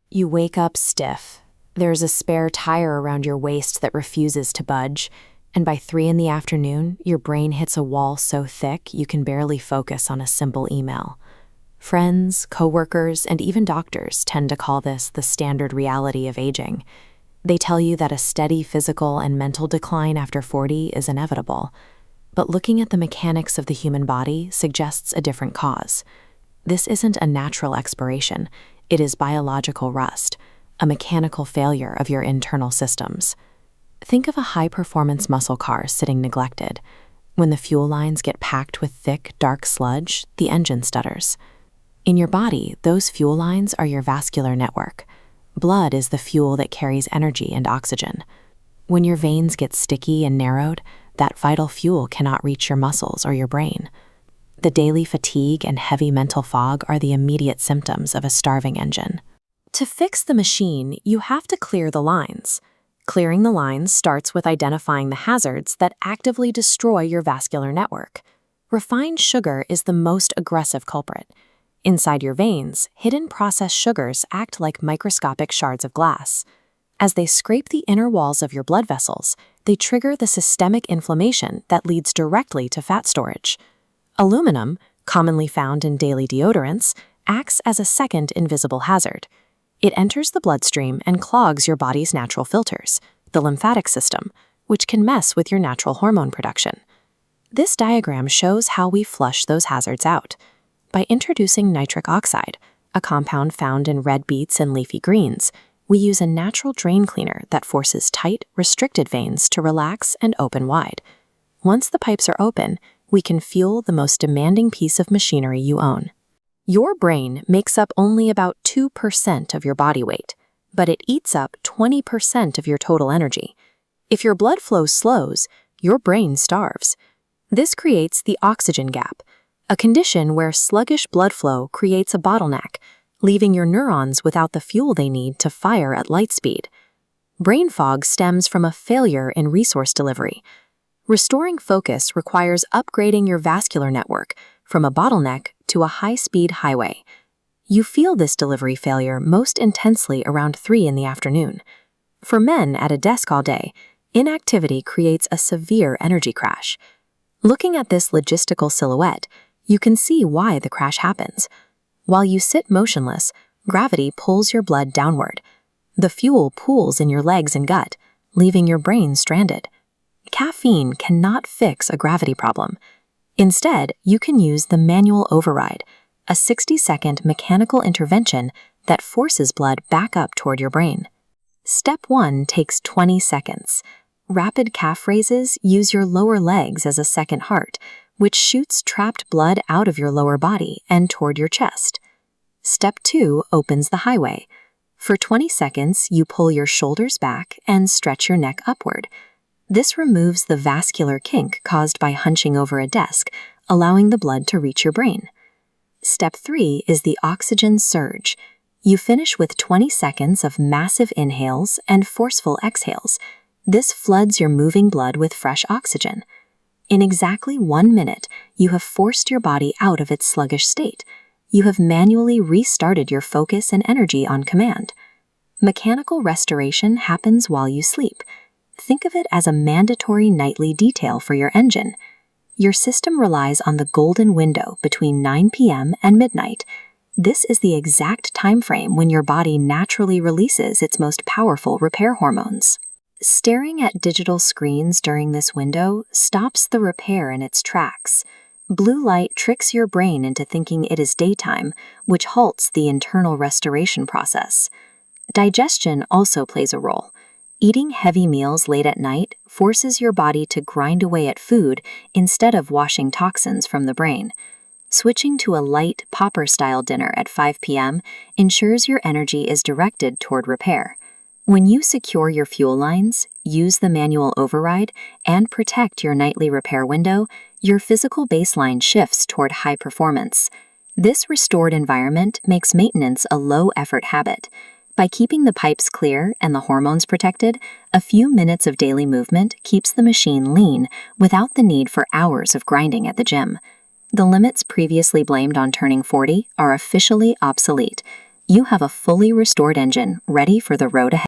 You wake up stiff. There's a spare tire around your waist that refuses to budge, and by 3 in the afternoon, your brain hits a wall so thick you can barely focus on a simple email. Friends, coworkers, and even doctors tend to call this the standard reality of aging. They tell you that a steady physical and mental decline after 40 is inevitable. But looking at the mechanics of the human body suggests a different cause. This isn't a natural expiration, it is biological rust, a mechanical failure of your internal systems. Think of a high-performance muscle car sitting neglected. When the fuel lines get packed with thick, dark sludge, the engine stutters. In your body, those fuel lines are your vascular network. Blood is the fuel that carries energy and oxygen. When your veins get sticky and narrowed, that vital fuel cannot reach your muscles or your brain. The daily fatigue and heavy mental fog are the immediate symptoms of a starving engine. To fix the machine, you have to clear the lines. Clearing the lines starts with identifying the hazards that actively destroy your vascular network. Refined sugar is the most aggressive culprit. Inside your veins, hidden processed sugars act like microscopic shards of glass. As they scrape the inner walls of your blood vessels, they trigger the systemic inflammation that leads directly to fat storage. Aluminum, commonly found in daily deodorants, acts as a second invisible hazard. It enters the bloodstream and clogs your body's natural filters, the lymphatic system, which can mess with your natural hormone production. This diagram shows how we flush those hazards out. By introducing nitric oxide, a compound found in red beets and leafy greens, we use a natural drain cleaner that forces tight, restricted veins to relax and open wide. Once the pipes are open, we can fuel the most demanding piece of machinery you own. Your brain makes up only about 2% of your body weight, but it eats up 20% of your total energy. If your blood flow slows, your brain starves. This creates the oxygen gap, a condition where sluggish blood flow creates a bottleneck, leaving your neurons without the fuel they need to fire at light speed. Brain fog stems from a failure in resource delivery. Restoring focus requires upgrading your vascular network from a bottleneck to a high-speed highway. You feel this delivery failure most intensely around 3 in the afternoon. For men at a desk all day, inactivity creates a severe energy crash. Looking at this logistical silhouette, you can see why the crash happens. While you sit motionless, gravity pulls your blood downward. The fuel pools in your legs and gut, leaving your brain stranded. Caffeine cannot fix a gravity problem. Instead, you can use the manual override, a 60-second mechanical intervention that forces blood back up toward your brain. Step 1 takes 20 seconds. Rapid calf raises use your lower legs as a second heart, which shoots trapped blood out of your lower body and toward your chest. Step 2 opens the highway. For 20 seconds, you pull your shoulders back and stretch your neck upward. This removes the vascular kink caused by hunching over a desk, allowing the blood to reach your brain. Step 3 is the oxygen surge. You finish with 20 seconds of massive inhales and forceful exhales. This floods your moving blood with fresh oxygen. In exactly 1 minute, you have forced your body out of its sluggish state. You have manually restarted your focus and energy on command. Mechanical restoration happens while you sleep. Think of it as a mandatory nightly detail for your engine. Your system relies on the golden window between 9 p.m. and midnight. This is the exact time frame when your body naturally releases its most powerful repair hormones. Staring at digital screens during this window stops the repair in its tracks. Blue light tricks your brain into thinking it is daytime, which halts the internal restoration process. Digestion also plays a role. Eating heavy meals late at night forces your body to grind away at food instead of washing toxins from the brain. Switching to a light, popper-style dinner at 5 p.m. ensures your energy is directed toward repair. When you secure your fuel lines, use the manual override, and protect your nightly repair window, your physical baseline shifts toward high performance. This restored environment makes maintenance a low-effort habit. By keeping the pipes clear and the hormones protected, a few minutes of daily movement keeps the machine lean without the need for hours of grinding at the gym. The limits previously blamed on turning 40 are officially obsolete. You have a fully restored engine ready for the road ahead.